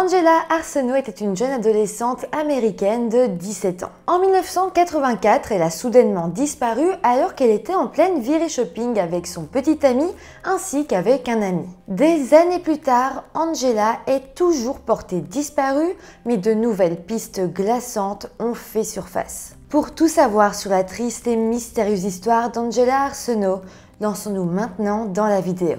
Angela Arsenault était une jeune adolescente américaine de 17 ans. En 1984, elle a soudainement disparu alors qu'elle était en pleine virée shopping avec son petit ami ainsi qu'avec un ami. Des années plus tard, Angela est toujours portée disparue, mais de nouvelles pistes glaçantes ont fait surface. Pour tout savoir sur la triste et mystérieuse histoire d'Angela Arsenault, lançons-nous maintenant dans la vidéo.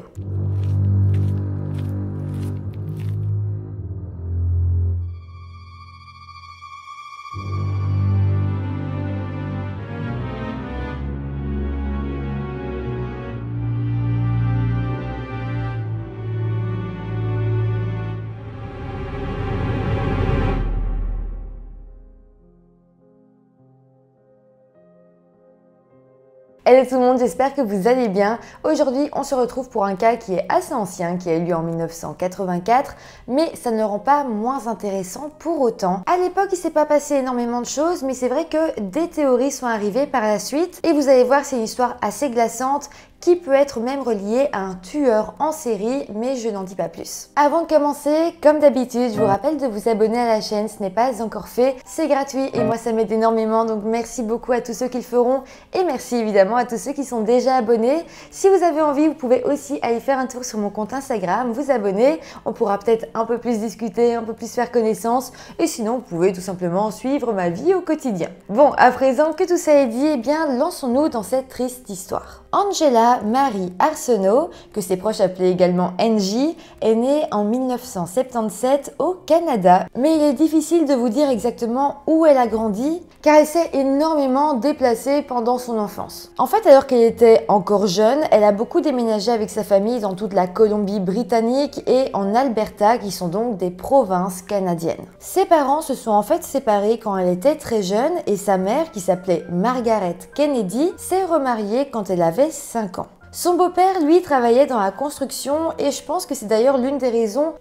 Hello tout le monde, j'espère que vous allez bien. Aujourd'hui, on se retrouve pour un cas qui est assez ancien, qui a eu lieu en 1984, mais ça ne le rend pas moins intéressant pour autant. À l'époque, il s'est pas passé énormément de choses, mais c'est vrai que des théories sont arrivées par la suite, et vous allez voir, c'est une histoire assez glaçante qui peut être même reliée à un tueur en série, mais je n'en dis pas plus. Avant de commencer, comme d'habitude, je vous rappelle de vous abonner à la chaîne, ce n'est pas encore fait, c'est gratuit et moi ça m'aide énormément, donc merci beaucoup à tous ceux qui le feront et merci évidemment à tous ceux qui sont déjà abonnés. Si vous avez envie, vous pouvez aussi aller faire un tour sur mon compte Instagram, vous abonner, on pourra peut-être un peu plus discuter, un peu plus faire connaissance et sinon vous pouvez tout simplement suivre ma vie au quotidien. Bon, à présent que tout ça est dit, eh bien lançons-nous dans cette triste histoire. Angela Marie Arsenault, que ses proches appelaient également Angie, est née en 1977 au Canada. Mais il est difficile de vous dire exactement où elle a grandi, car elle s'est énormément déplacée pendant son enfance. En fait, alors qu'elle était encore jeune, elle a beaucoup déménagé avec sa famille dans toute la Colombie-Britannique et en Alberta, qui sont donc des provinces canadiennes. Ses parents se sont en fait séparés quand elle était très jeune et sa mère, qui s'appelait Margaret Kennedy, s'est remariée quand elle avait 5 ans. Son beau-père, lui, travaillait dans la construction et je pense que c'est d'ailleurs l'une des raisons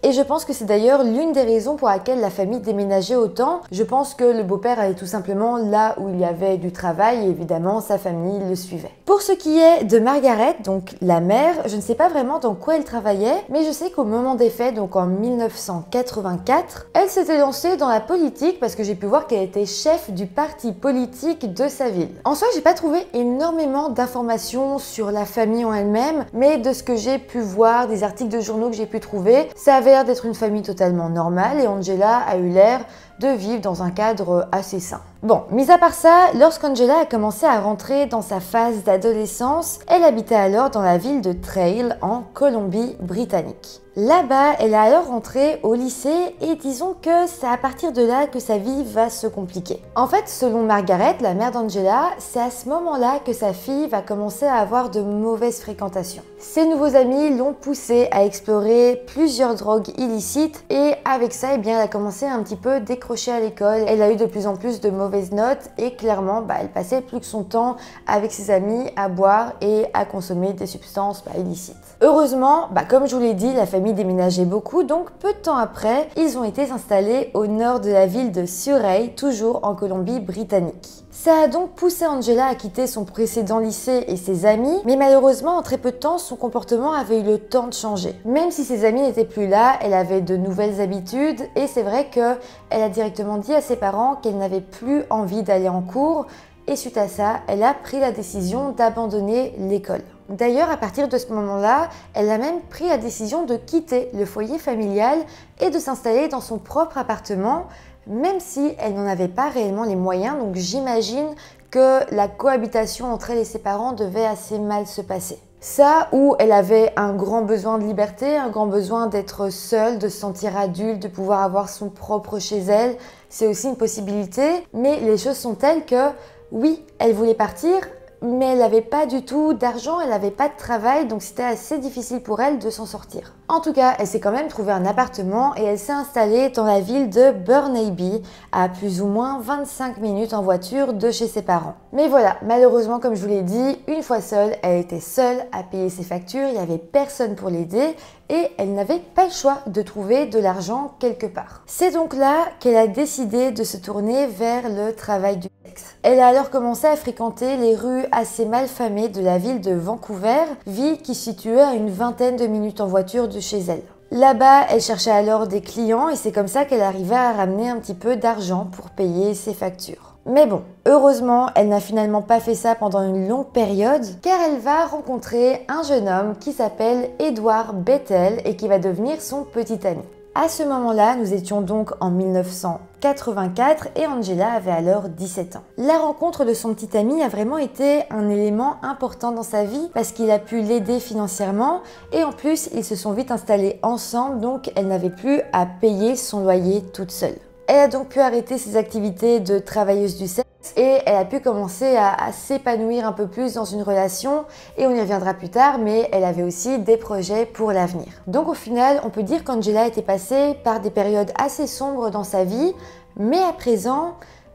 pour laquelle la famille déménageait autant. Je pense que le beau-père allait tout simplement là où il y avait du travail et évidemment sa famille le suivait. Pour ce qui est de Margaret, donc la mère, je ne sais pas vraiment dans quoi elle travaillait, mais je sais qu'au moment des faits, donc en 1984, elle s'était lancée dans la politique parce que j'ai pu voir qu'elle était chef du parti politique de sa ville. En soi, j'ai pas trouvé énormément d'informations sur la famille en elle-même, mais de ce que j'ai pu voir, des articles de journaux que j'ai pu trouver, ça avait l'air d'être une famille totalement normale et Angela a eu l'air de vivre dans un cadre assez sain. Bon, mis à part ça, lorsqu'Angela a commencé à rentrer dans sa phase d'adolescence, elle habitait alors dans la ville de Trail en Colombie-Britannique. Là-bas, elle a alors rentré au lycée et disons que c'est à partir de là que sa vie va se compliquer. En fait, selon Margaret, la mère d'Angela, c'est à ce moment-là que sa fille va commencer à avoir de mauvaises fréquentations. Ses nouveaux amis l'ont poussée à explorer plusieurs drogues illicites et avec ça, eh bien, elle a commencé à un petit peu décrocher à l'école. Elle a eu de plus en plus de mauvaises notes et clairement, elle passait plus que son temps avec ses amis à boire et à consommer des substances illicites. Heureusement, comme je vous l'ai dit, la famille déménageait beaucoup, donc peu de temps après, ils ont été installés au nord de la ville de Surrey, toujours en Colombie-Britannique. Ça a donc poussé Angela à quitter son précédent lycée et ses amis, mais malheureusement, en très peu de temps, son comportement avait eu le temps de changer. Même si ses amis n'étaient plus là, elle avait de nouvelles habitudes et c'est vrai qu'elle a directement dit à ses parents qu'elle n'avait plus envie d'aller en cours et suite à ça, elle a pris la décision d'abandonner l'école. D'ailleurs, à partir de ce moment-là, elle a même pris la décision de quitter le foyer familial et de s'installer dans son propre appartement, même si elle n'en avait pas réellement les moyens. Donc j'imagine que la cohabitation entre elle et ses parents devait assez mal se passer. Ça où elle avait un grand besoin de liberté, un grand besoin d'être seule, de se sentir adulte, de pouvoir avoir son propre chez elle, c'est aussi une possibilité. Mais les choses sont telles que oui, elle voulait partir, mais elle n'avait pas du tout d'argent, elle n'avait pas de travail, donc c'était assez difficile pour elle de s'en sortir. En tout cas, elle s'est quand même trouvé un appartement et elle s'est installée dans la ville de Burnaby, à plus ou moins 25 minutes en voiture de chez ses parents. Mais voilà, malheureusement, comme je vous l'ai dit, une fois seule, elle était seule à payer ses factures, il n'y avait personne pour l'aider et elle n'avait pas le choix de trouver de l'argent quelque part. C'est donc là qu'elle a décidé de se tourner vers le travail du sexe. Elle a alors commencé à fréquenter les rues assez malfamées de la ville de Vancouver, ville qui se situait à une vingtaine de minutes en voiture de chez elle. Là-bas, elle cherchait alors des clients et c'est comme ça qu'elle arrivait à ramener un petit peu d'argent pour payer ses factures. Mais bon, heureusement, elle n'a finalement pas fait ça pendant une longue période car elle va rencontrer un jeune homme qui s'appelle Edward Bethel et qui va devenir son petit ami. À ce moment-là, nous étions donc en 1984 et Angela avait alors 17 ans. La rencontre de son petit ami a vraiment été un élément important dans sa vie parce qu'il a pu l'aider financièrement et en plus, ils se sont vite installés ensemble donc elle n'avait plus à payer son loyer toute seule. Elle a donc pu arrêter ses activités de travailleuse du sexe et elle a pu commencer à s'épanouir un peu plus dans une relation et on y reviendra plus tard, mais elle avait aussi des projets pour l'avenir. Donc au final, on peut dire qu'Angela était passée par des périodes assez sombres dans sa vie, mais à présent,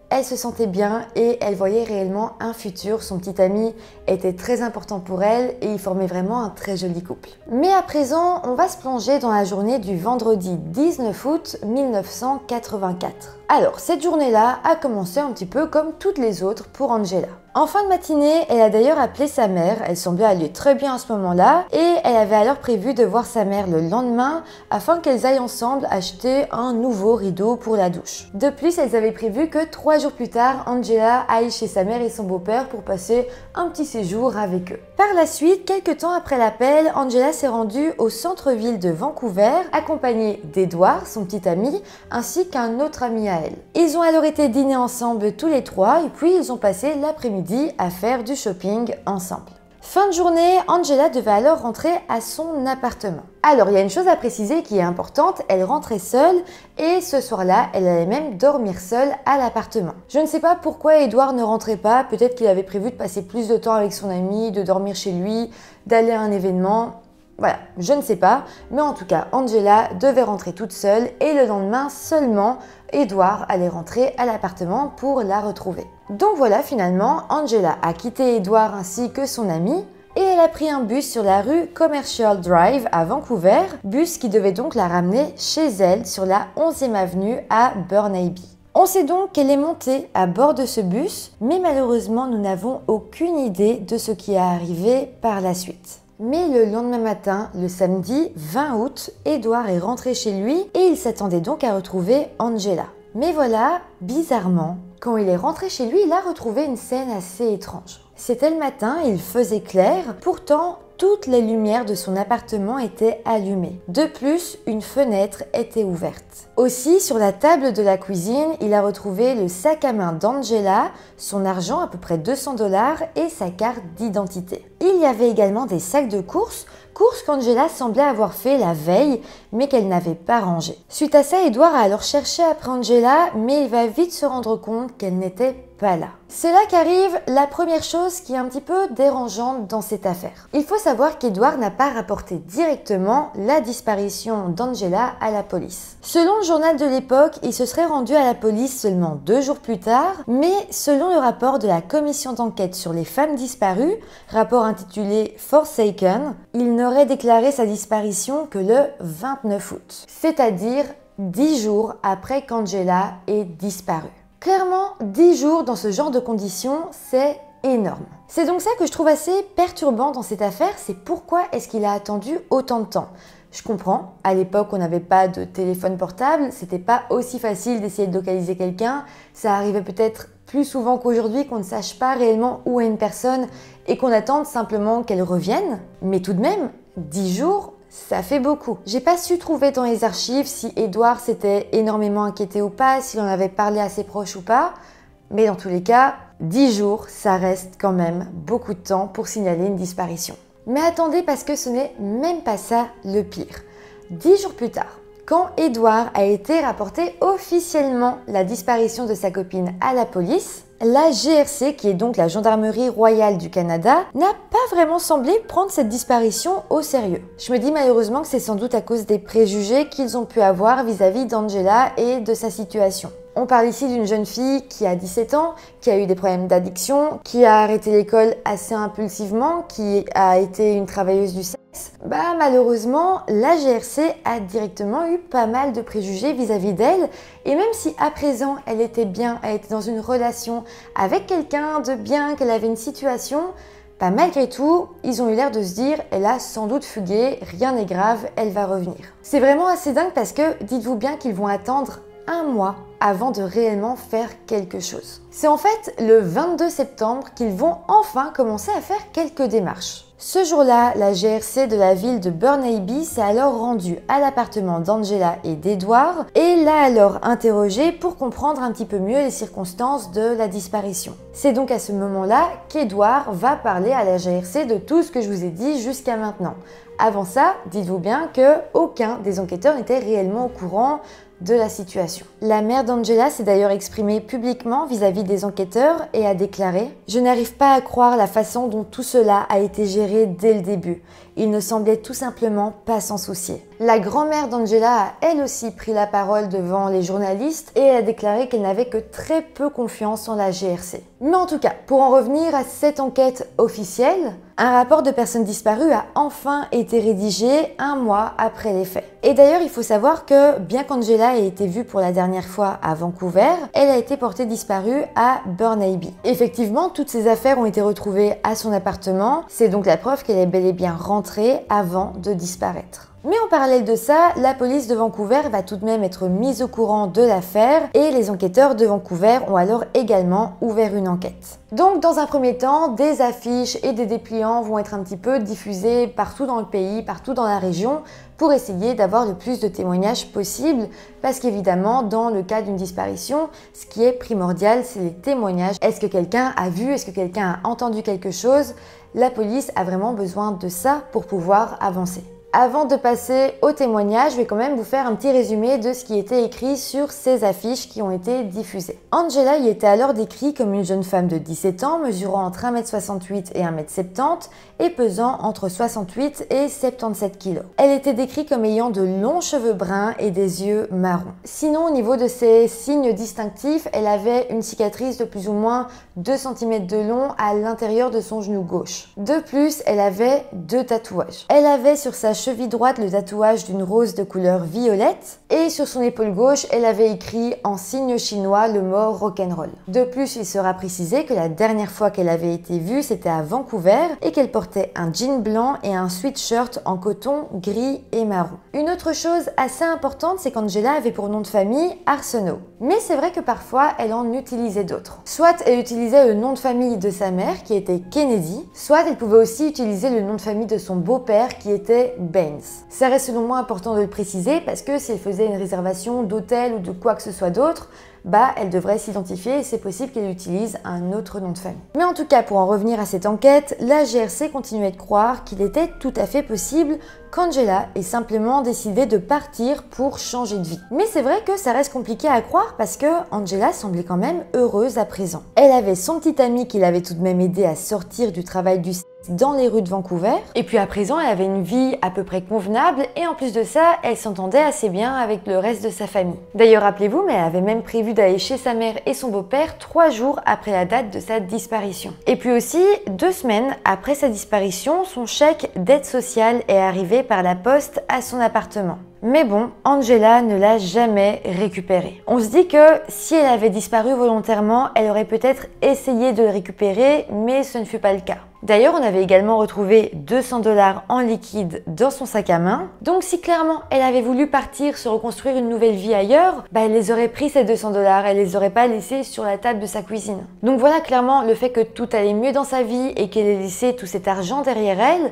elle se sentait bien et elle voyait réellement un futur. Son petit ami était très important pour elle et ils formaient vraiment un très joli couple. Mais à présent, on va se plonger dans la journée du vendredi 19 août 1984. Alors, cette journée-là a commencé un petit peu comme toutes les autres pour Angela. En fin de matinée, elle a d'ailleurs appelé sa mère, elle semblait aller très bien à ce moment-là, et elle avait alors prévu de voir sa mère le lendemain afin qu'elles aillent ensemble acheter un nouveau rideau pour la douche. De plus, elles avaient prévu que 3 jours plus tard, Angela aille chez sa mère et son beau-père pour passer un petit séjour avec eux. Par la suite, quelques temps après l'appel, Angela s'est rendue au centre-ville de Vancouver, accompagnée d'Edward, son petit ami, ainsi qu'un autre ami à elle. Ils ont alors été dîner ensemble tous les trois et puis ils ont passé l'après-midi à faire du shopping ensemble. Fin de journée, Angela devait alors rentrer à son appartement. Alors, il y a une chose à préciser qui est importante, elle rentrait seule et ce soir-là, elle allait même dormir seule à l'appartement. Je ne sais pas pourquoi Edward ne rentrait pas, peut-être qu'il avait prévu de passer plus de temps avec son ami, de dormir chez lui, d'aller à un événement. Voilà, je ne sais pas, mais en tout cas, Angela devait rentrer toute seule et le lendemain seulement, Edward allait rentrer à l'appartement pour la retrouver. Donc voilà, finalement, Angela a quitté Edward ainsi que son ami et elle a pris un bus sur la rue Commercial Drive à Vancouver, bus qui devait donc la ramener chez elle sur la 11e avenue à Burnaby. On sait donc qu'elle est montée à bord de ce bus, mais malheureusement, nous n'avons aucune idée de ce qui est arrivé par la suite. Mais le lendemain matin, le samedi 20 août, Edward est rentré chez lui et il s'attendait donc à retrouver Angela. Mais voilà, bizarrement, quand il est rentré chez lui, il a retrouvé une scène assez étrange. C'était le matin, il faisait clair, pourtant toutes les lumières de son appartement étaient allumées. De plus, une fenêtre était ouverte. Aussi, sur la table de la cuisine, il a retrouvé le sac à main d'Angela, son argent, à peu près 200 $ et sa carte d'identité. Il y avait également des sacs de courses qu'Angela semblait avoir fait la veille, mais qu'elle n'avait pas rangés. Suite à ça, Edward a alors cherché après Angela, mais il va vite se rendre compte qu'elle n'était pas là. C'est là qu'arrive la première chose qui est un petit peu dérangeante dans cette affaire. Il faut savoir qu'Edward n'a pas rapporté directement la disparition d'Angela à la police. Selon le journal de l'époque, il se serait rendu à la police seulement 2 jours plus tard, mais selon le rapport de la commission d'enquête sur les femmes disparues, rapport intitulé Forsaken, il n'aurait déclaré sa disparition que le 29 août, c'est-à-dire 10 jours après qu'Angela ait disparu. Clairement, 10 jours dans ce genre de conditions, c'est énorme. C'est donc ça que je trouve assez perturbant dans cette affaire, c'est pourquoi est-ce qu'il a attendu autant de temps. Je comprends, à l'époque on n'avait pas de téléphone portable, c'était pas aussi facile d'essayer de localiser quelqu'un, ça arrivait peut-être plus souvent qu'aujourd'hui qu'on ne sache pas réellement où est une personne et qu'on attende simplement qu'elle revienne, mais tout de même, 10 jours, ça fait beaucoup. J'ai pas su trouver dans les archives si Edward s'était énormément inquiété ou pas, s'il en avait parlé à ses proches ou pas, mais dans tous les cas, 10 jours, ça reste quand même beaucoup de temps pour signaler une disparition. Mais attendez, parce que ce n'est même pas ça le pire. 10 jours plus tard, quand Edward a été rapporté officiellement la disparition de sa copine à la police, la GRC, qui est donc la Gendarmerie royale du Canada, n'a pas vraiment semblé prendre cette disparition au sérieux. Je me dis malheureusement que c'est sans doute à cause des préjugés qu'ils ont pu avoir vis-à-vis d'Angela et de sa situation. On parle ici d'une jeune fille qui a 17 ans, qui a eu des problèmes d'addiction, qui a arrêté l'école assez impulsivement, qui a été une travailleuse du sexe. Malheureusement, la GRC a directement eu pas mal de préjugés vis-à-vis d'elle, et même si à présent elle était bien, elle était dans une relation avec quelqu'un de bien, qu'elle avait une situation, Bah, malgré tout, ils ont eu l'air de se dire « elle a sans doute fugué, rien n'est grave, elle va revenir ». C'est vraiment assez dingue parce que dites-vous bien qu'ils vont attendre un mois avant de réellement faire quelque chose. C'est en fait le 22 septembre qu'ils vont enfin commencer à faire quelques démarches. Ce jour-là, la GRC de la ville de Burnaby s'est alors rendue à l'appartement d'Angela et d'Edward et l'a alors interrogé pour comprendre un petit peu mieux les circonstances de la disparition. C'est donc à ce moment-là qu'Edward va parler à la GRC de tout ce que je vous ai dit jusqu'à maintenant. Avant ça, dites-vous bien qu'aucun des enquêteurs n'était réellement au courant de la situation. La mère d'Angela s'est d'ailleurs exprimée publiquement vis-à-vis des enquêteurs et a déclaré « Je n'arrive pas à croire la façon dont tout cela a été géré dès le début. Il ne semblait tout simplement pas s'en soucier. » La grand-mère d'Angela a elle aussi pris la parole devant les journalistes et a déclaré qu'elle n'avait que très peu confiance en la GRC. Mais en tout cas, pour en revenir à cette enquête officielle, un rapport de personnes disparues a enfin été rédigé un mois après les faits. Et d'ailleurs, il faut savoir que bien qu'Angela ait été vue pour la dernière fois à Vancouver, elle a été portée disparue à Burnaby. Effectivement, toutes ces affaires ont été retrouvées à son appartement, c'est donc la preuve qu'elle est bel et bien rentrée avant de disparaître. Mais en parallèle de ça, la police de Vancouver va tout de même être mise au courant de l'affaire et les enquêteurs de Vancouver ont alors également ouvert une enquête. Donc dans un premier temps, des affiches et des dépliants vont être un petit peu diffusés partout dans le pays, partout dans la région pour essayer d'avoir le plus de témoignages possible parce qu'évidemment, dans le cas d'une disparition, ce qui est primordial, c'est les témoignages. Est-ce que quelqu'un a vu? Est-ce que quelqu'un a entendu quelque chose? La police a vraiment besoin de ça pour pouvoir avancer. Avant de passer au témoignage, je vais quand même vous faire un petit résumé de ce qui était écrit sur ces affiches qui ont été diffusées. Angela y était alors décrite comme une jeune femme de 17 ans, mesurant entre 1m68 et 1m70 et pesant entre 68 et 77 kg. Elle était décrite comme ayant de longs cheveux bruns et des yeux marrons. Sinon, au niveau de ses signes distinctifs, elle avait une cicatrice de plus ou moins 2 cm de long à l'intérieur de son genou gauche. De plus, elle avait 2 tatouages. Elle avait sur sa cheville droite le tatouage d'une rose de couleur violette et sur son épaule gauche, elle avait écrit en signe chinois le mot rock'n'roll. De plus, il sera précisé que la dernière fois qu'elle avait été vue, c'était à Vancouver et qu'elle portait un jean blanc et un sweatshirt en coton gris et marron. Une autre chose assez importante, c'est qu'Angela avait pour nom de famille Arsenault. Mais c'est vrai que parfois, elle en utilisait d'autres. Soit elle utilisait le nom de famille de sa mère, qui était Kennedy, soit elle pouvait aussi utiliser le nom de famille de son beau-père, qui était Baines. Ça reste selon moi important de le préciser parce que si elle faisait une réservation d'hôtel ou de quoi que ce soit d'autre, elle devrait s'identifier et c'est possible qu'elle utilise un autre nom de famille. Mais en tout cas, pour en revenir à cette enquête, la GRC continuait de croire qu'il était tout à fait possible qu'Angela ait simplement décidé de partir pour changer de vie. Mais c'est vrai que ça reste compliqué à croire parce que Angela semblait quand même heureuse à présent. Elle avait son petit ami qui l'avait tout de même aidé à sortir du travail du dans les rues de Vancouver. Et puis à présent, elle avait une vie à peu près convenable et en plus de ça, elle s'entendait assez bien avec le reste de sa famille. D'ailleurs, rappelez-vous, mais elle avait même prévu d'aller chez sa mère et son beau-père 3 jours après la date de sa disparition. Et puis aussi, 2 semaines après sa disparition, son chèque d'aide sociale est arrivé par la poste à son appartement. Mais bon, Angela ne l'a jamais récupéré. On se dit que si elle avait disparu volontairement, elle aurait peut-être essayé de le récupérer, mais ce ne fut pas le cas. D'ailleurs, on avait également retrouvé 200 $ en liquide dans son sac à main. Donc si clairement elle avait voulu partir se reconstruire une nouvelle vie ailleurs, elle les aurait pris ces 200 $, elle les aurait pas laissés sur la table de sa cuisine. Donc voilà clairement le fait que tout allait mieux dans sa vie et qu'elle ait laissé tout cet argent derrière elle,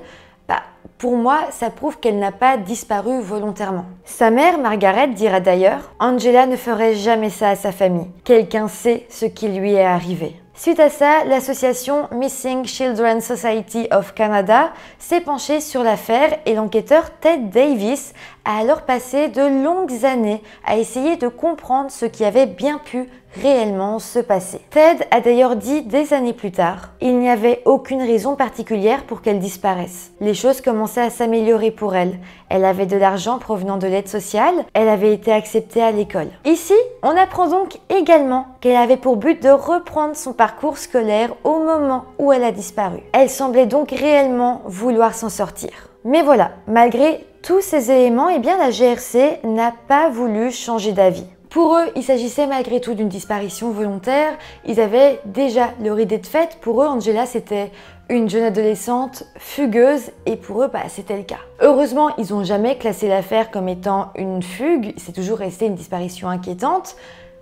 pour moi, ça prouve qu'elle n'a pas disparu volontairement. Sa mère, Margaret, dira d'ailleurs « Angela ne ferait jamais ça à sa famille. Quelqu'un sait ce qui lui est arrivé. » Suite à ça, l'association Missing Children Society of Canada s'est penchée sur l'affaire et l'enquêteur Ted Davis a alors passé de longues années à essayer de comprendre ce qui avait bien pu réellement se passer. Ted a d'ailleurs dit des années plus tard, il n'y avait aucune raison particulière pour qu'elle disparaisse. Les choses commençaient à s'améliorer pour elle. Elle avait de l'argent provenant de l'aide sociale, elle avait été acceptée à l'école. Ici, on apprend donc également qu'elle avait pour but de reprendre son parcours scolaire au moment où elle a disparu. Elle semblait donc réellement vouloir s'en sortir. Mais voilà, malgré tous ces éléments, la GRC n'a pas voulu changer d'avis. Pour eux, il s'agissait malgré tout d'une disparition volontaire. Ils avaient déjà leur idée de fait. Pour eux, Angela, c'était une jeune adolescente fugueuse et pour eux, c'était le cas. Heureusement, ils n'ont jamais classé l'affaire comme étant une fugue. C'est toujours resté une disparition inquiétante.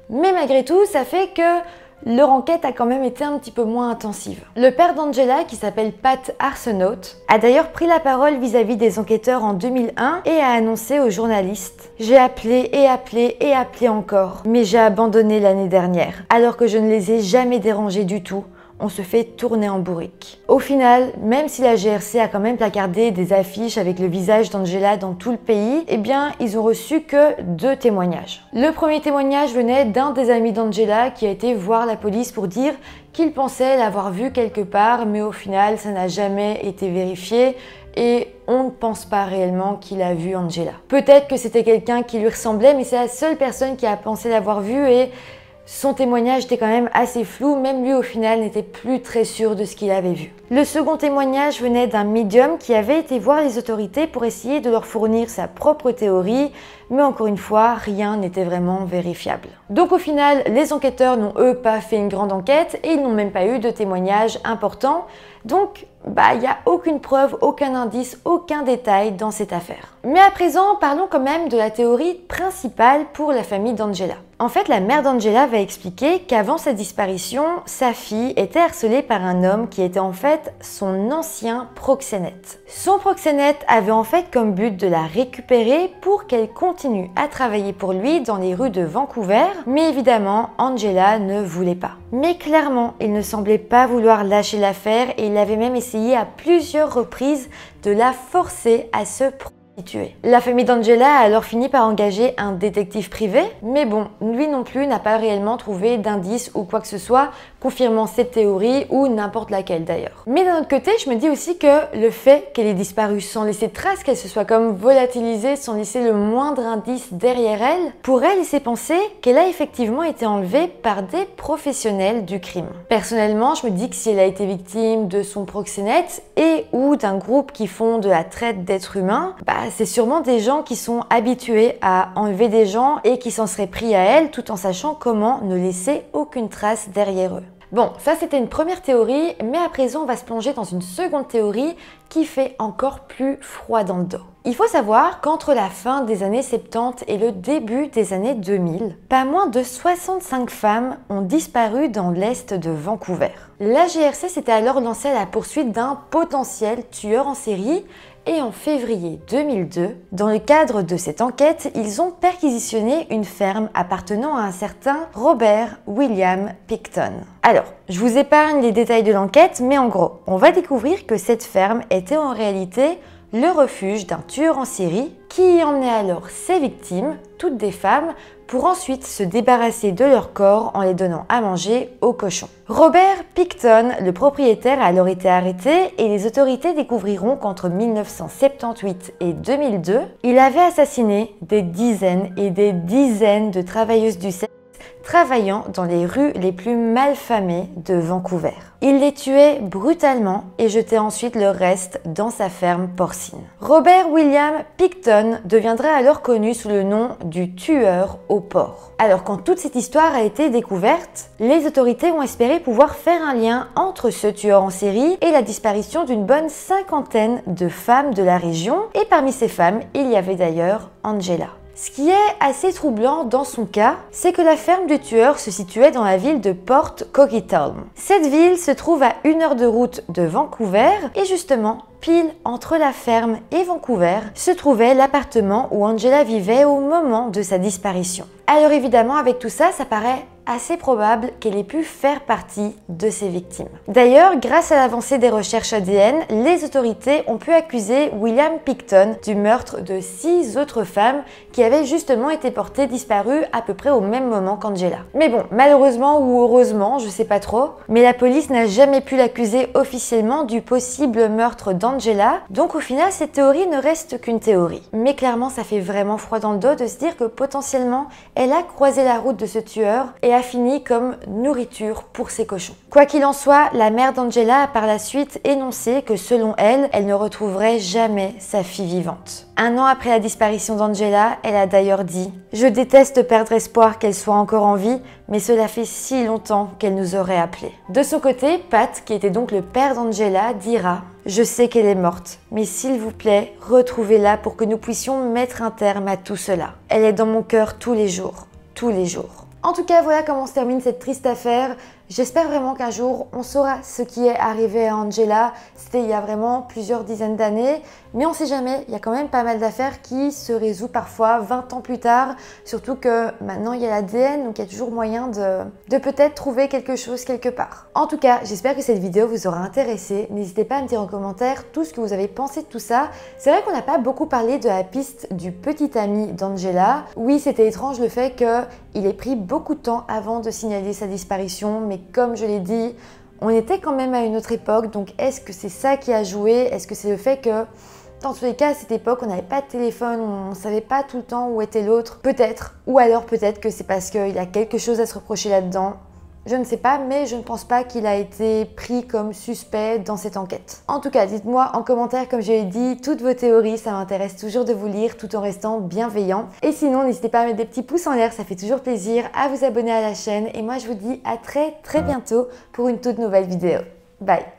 Mais malgré tout, ça fait que leur enquête a quand même été un petit peu moins intensive. Le père d'Angela, qui s'appelle Pat Arsenault, a d'ailleurs pris la parole vis-à-vis des enquêteurs en 2001 et a annoncé aux journalistes: « J'ai appelé et appelé et appelé encore, mais j'ai abandonné l'année dernière, alors que je ne les ai jamais dérangés du tout. On se fait tourner en bourrique. » Au final, même si la GRC a quand même placardé des affiches avec le visage d'Angela dans tout le pays, eh bien, ils ont reçu que 2 témoignages. Le premier témoignage venait d'un des amis d'Angela qui a été voir la police pour dire qu'il pensait l'avoir vue quelque part, mais au final, ça n'a jamais été vérifié et on ne pense pas réellement qu'il a vu Angela. Peut-être que c'était quelqu'un qui lui ressemblait, mais c'est la seule personne qui a pensé l'avoir vue et son témoignage était quand même assez flou, même lui au final n'était plus très sûr de ce qu'il avait vu. Le second témoignage venait d'un médium qui avait été voir les autorités pour essayer de leur fournir sa propre théorie, mais encore une fois, rien n'était vraiment vérifiable. Donc au final, les enquêteurs n'ont eux pas fait une grande enquête et ils n'ont même pas eu de témoignages importants. Donc il n'y a aucune preuve, aucun indice, aucun détail dans cette affaire. Mais à présent, parlons quand même de la théorie principale pour la famille d'Angela. En fait, la mère d'Angela va expliquer qu'avant sa disparition, sa fille était harcelée par un homme qui était en fait son ancien proxénète. Son proxénète avait en fait comme but de la récupérer pour qu'elle continue à travailler pour lui dans les rues de Vancouver, mais évidemment, Angela ne voulait pas. Mais clairement, il ne semblait pas vouloir lâcher l'affaire et il avait même essayé à plusieurs reprises de la forcer à se prostituer. La famille d'Angela a alors fini par engager un détective privé, mais bon, lui non plus n'a pas réellement trouvé d'indices ou quoi que ce soit confirmant cette théorie ou n'importe laquelle d'ailleurs. Mais d'un autre côté, je me dis aussi que le fait qu'elle ait disparu sans laisser de traces, qu'elle se soit comme volatilisée sans laisser le moindre indice derrière elle, pourrait laisser penser qu'elle a effectivement été enlevée par des professionnels du crime. Personnellement, je me dis que si elle a été victime de son proxénète et ou d'un groupe qui font de la traite d'êtres humains, c'est sûrement des gens qui sont habitués à enlever des gens et qui s'en seraient pris à elle tout en sachant comment ne laisser aucune trace derrière eux. Bon, ça c'était une première théorie, mais à présent on va se plonger dans une seconde théorie qui fait encore plus froid dans le dos. Il faut savoir qu'entre la fin des années 70 et le début des années 2000, pas moins de 65 femmes ont disparu dans l'est de Vancouver. La GRC s'était alors lancée à la poursuite d'un potentiel tueur en série et en février 2002, dans le cadre de cette enquête, ils ont perquisitionné une ferme appartenant à un certain Robert William Picton. Alors, je vous épargne les détails de l'enquête, mais en gros, on va découvrir que cette ferme était en réalité le refuge d'un tueur en série qui emmenait alors ses victimes, toutes des femmes, pour ensuite se débarrasser de leur corps en les donnant à manger aux cochons. Robert Picton, le propriétaire, a alors été arrêté et les autorités découvriront qu'entre 1978 et 2002, il avait assassiné des dizaines et des dizaines de travailleuses du sexe travaillant dans les rues les plus malfamées de Vancouver. Il les tuait brutalement et jetait ensuite le reste dans sa ferme porcine. Robert William Picton deviendra alors connu sous le nom du tueur au porc. Alors quand toute cette histoire a été découverte, les autorités ont espéré pouvoir faire un lien entre ce tueur en série et la disparition d'une bonne 50aine de femmes de la région, et parmi ces femmes, il y avait d'ailleurs Angela. Ce qui est assez troublant dans son cas, c'est que la ferme du tueur se situait dans la ville de Port Coquitlam. Cette ville se trouve à 1 heure de route de Vancouver et justement, pile entre la ferme et Vancouver, se trouvait l'appartement où Angela vivait au moment de sa disparition. Alors évidemment, avec tout ça, ça paraît assez probable qu'elle ait pu faire partie de ses victimes. D'ailleurs, grâce à l'avancée des recherches ADN, les autorités ont pu accuser William Picton du meurtre de 6 autres femmes qui avaient justement été portées disparues à peu près au même moment qu'Angela. Mais bon, malheureusement ou heureusement, je sais pas trop, mais la police n'a jamais pu l'accuser officiellement du possible meurtre d'Angela, donc au final, cette théorie ne reste qu'une théorie. Mais clairement, ça fait vraiment froid dans le dos de se dire que potentiellement, elle a croisé la route de ce tueur et a fini comme nourriture pour ses cochons. Quoi qu'il en soit, la mère d'Angela a par la suite énoncé que selon elle, elle ne retrouverait jamais sa fille vivante. 1 an après la disparition d'Angela, elle a d'ailleurs dit « Je déteste perdre espoir qu'elle soit encore en vie, mais cela fait si longtemps qu'elle nous aurait appelés. » De son côté, Pat, qui était donc le père d'Angela, dira « Je sais qu'elle est morte, mais s'il vous plaît, retrouvez-la pour que nous puissions mettre un terme à tout cela. Elle est dans mon cœur tous les jours, tous les jours. » En tout cas, voilà comment se termine cette triste affaire. J'espère vraiment qu'un jour, on saura ce qui est arrivé à Angela. C'était il y a vraiment plusieurs dizaines d'années. Mais on ne sait jamais, il y a quand même pas mal d'affaires qui se résolvent parfois 20 ans plus tard. Surtout que maintenant, il y a l'ADN, donc il y a toujours moyen de peut-être trouver quelque chose quelque part. En tout cas, j'espère que cette vidéo vous aura intéressé. N'hésitez pas à me dire en commentaire tout ce que vous avez pensé de tout ça. C'est vrai qu'on n'a pas beaucoup parlé de la piste du petit ami d'Angela. Oui, c'était étrange le fait qu'il ait pris beaucoup de temps avant de signaler sa disparition, mais comme je l'ai dit, on était quand même à une autre époque, donc est-ce que c'est ça qui a joué? Est-ce que c'est le fait que, dans tous les cas, à cette époque, on n'avait pas de téléphone, on ne savait pas tout le temps où était l'autre? Peut-être. Ou alors peut-être que c'est parce qu'il y a quelque chose à se reprocher là-dedans. Je ne sais pas, mais je ne pense pas qu'il a été pris comme suspect dans cette enquête. En tout cas, dites-moi en commentaire, comme je l'ai dit, toutes vos théories, ça m'intéresse toujours de vous lire tout en restant bienveillant. Et sinon, n'hésitez pas à mettre des petits pouces en l'air, ça fait toujours plaisir, à vous abonner à la chaîne. Et moi, je vous dis à très bientôt pour une toute nouvelle vidéo. Bye!